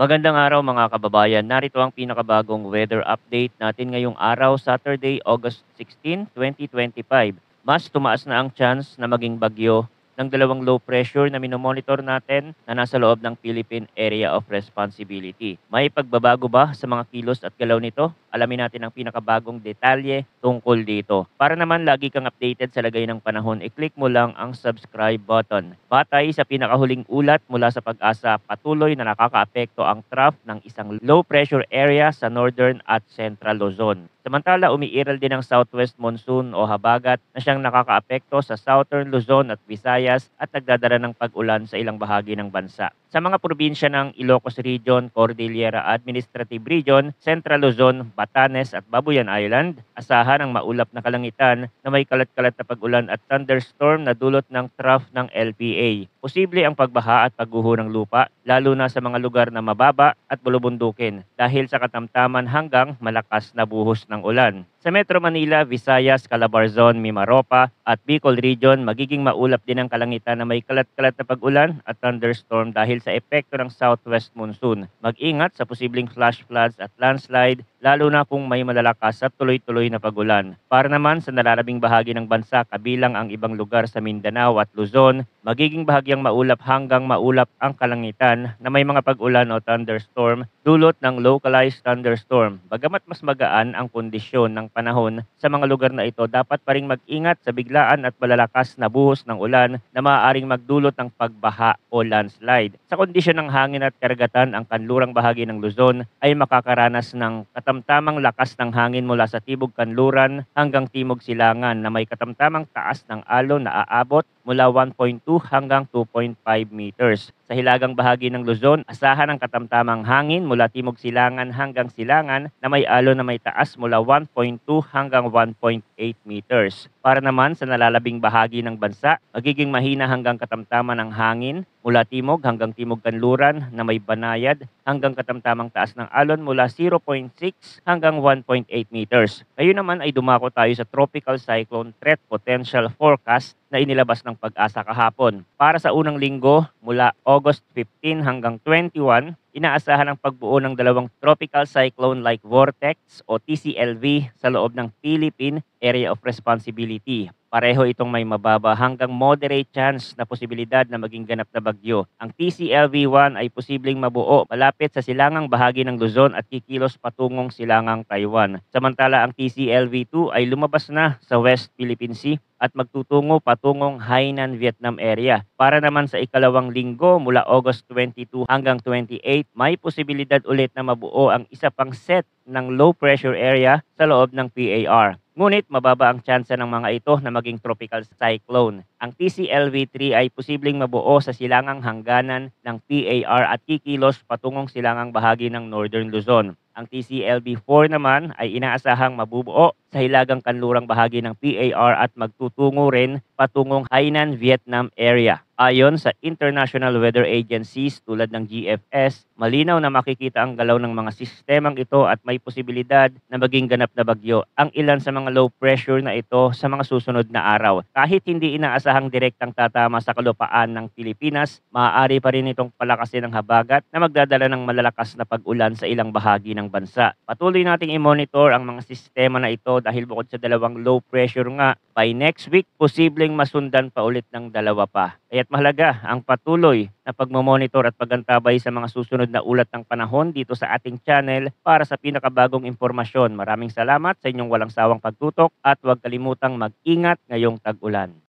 Magandang araw mga kababayan. Narito ang pinakabagong weather update natin ngayong araw, Saturday, August 16, 2025. Mas tumaas na ang chance na maging bagyo ng dalawang low pressure na minomonitor natin na nasa loob ng Philippine Area of Responsibility. May pagbabago ba sa mga kilos at galaw nito? Alamin natin ang pinakabagong detalye tungkol dito. Para naman lagi kang updated sa lagay ng panahon, i-click mo lang ang subscribe button. Batay sa pinakahuling ulat mula sa Pag-asa, patuloy na nakakaapekto ang trough ng isang low pressure area sa northern at central Luzon. Samantala, umiiral din ang southwest monsoon o habagat na siyang nakakaapekto sa southern Luzon at Visayas at nagdadala ng pag-ulan sa ilang bahagi ng bansa. Sa mga probinsya ng Ilocos Region, Cordillera Administrative Region, Central Luzon, Batanes at Babuyan Island, asahan ang maulap na kalangitan na may kalat-kalat na pag-ulan at thunderstorm na dulot ng trough ng LPA. Posible ang pagbaha at pagguho ng lupa, lalo na sa mga lugar na mababa at bulubundukin dahil sa katamtaman hanggang malakas na buhos ng ulan. Sa Metro Manila, Visayas, Calabarzon, Mimaropa at Bicol Region, magiging maulap din ang kalangitan na may kalat-kalat na pag-ulan at thunderstorm dahil sa epekto ng southwest monsoon. Mag-ingat sa posibleng flash floods at landslide, lalo na kung may malalakas at tuloy-tuloy na pag-ulan. Para naman sa nalalabing bahagi ng bansa, kabilang ang ibang lugar sa Mindanao at Luzon, magiging bahagyang maulap hanggang maulap ang kalangitan na may mga pag-ulan o thunderstorm dulot ng localized thunderstorm. Bagamat mas magaan ang kondisyon ng panahon sa mga lugar na ito, dapat pa ring mag-ingat sa biglaan at malalakas na buhos ng ulan na maaaring magdulot ng pagbaha o landslide. Sa kondisyon ng hangin at karagatan, ang kanlurang bahagi ng Luzon ay makakaranas ng katamtamang lakas ng hangin mula sa tibok kanluran hanggang timog silangan na may katamtamang taas ng alon na aabot mula 1.2 hanggang 2.5 meters. Sa hilagang bahagi ng Luzon, asahan ang katamtamang hangin mula timog silangan hanggang silangan na may alon na may taas mula 1.2 hanggang 1.8 meters. Para naman sa nalalabing bahagi ng bansa, magiging mahina hanggang katamtaman ang hangin mula timog hanggang timog kanluran na may banayad hanggang katamtamang taas ng alon mula 0.6 hanggang 1.8 meters. Ngayon naman ay dumako tayo sa Tropical Cyclone Threat Potential Forecast na inilabas ng Pag-asa kahapon. Para sa unang linggo mula August 15 hanggang 21, inaasahan ang pagbuo ng dalawang tropical cyclone-like vortex o TCLV sa loob ng Philippine Area of Responsibility. Pareho itong may mababa hanggang moderate chance na posibilidad na maging ganap na bagyo. Ang TCLV-1 ay posibleng mabuo malapit sa silangang bahagi ng Luzon at kikilos patungong silangang Taiwan. Samantala ang TCLV-2 ay lumabas na sa West Philippine Sea at magtutungo patungong Hainan, Vietnam area. Para naman sa ikalawang linggo mula August 22 hanggang 28, may posibilidad ulit na mabuo ang isa pang set ng low pressure area sa loob ng PAR. Ngunit mababa ang tsansa ng mga ito na maging tropical cyclone. Ang TCLV-3 ay posibleng mabuo sa silangang hangganan ng PAR at kikilos patungong silangang bahagi ng Northern Luzon. Ang TCLV-4 naman ay inaasahang mabubuo sa hilagang kanlurang bahagi ng PAR at magtutungo rin patungong Hainan, Vietnam area. Ayon sa international weather agencies tulad ng GFS, malinaw na makikita ang galaw ng mga sistemang ito at may posibilidad na maging ganap na bagyo ang ilan sa mga low pressure na ito sa mga susunod na araw. Kahit hindi inaasahang direktang tatama sa kalupaan ng Pilipinas, maaari pa rin itong palakasin ng habagat na magdadala ng malalakas na pag-ulan sa ilang bahagi ng bansa. Patuloy nating i-monitor ang mga sistema na ito dahil bukod sa dalawang low pressure nga, by next week, posibleng masundan pa ulit ng dalawa pa. Kaya't mahalaga ang patuloy na pagmamonitor at pagantabay sa mga susunod na ulat ng panahon dito sa ating channel para sa pinakabagong impormasyon. Maraming salamat sa inyong walang sawang pagtutok at huwag kalimutang mag-ingat ngayong tag-ulan.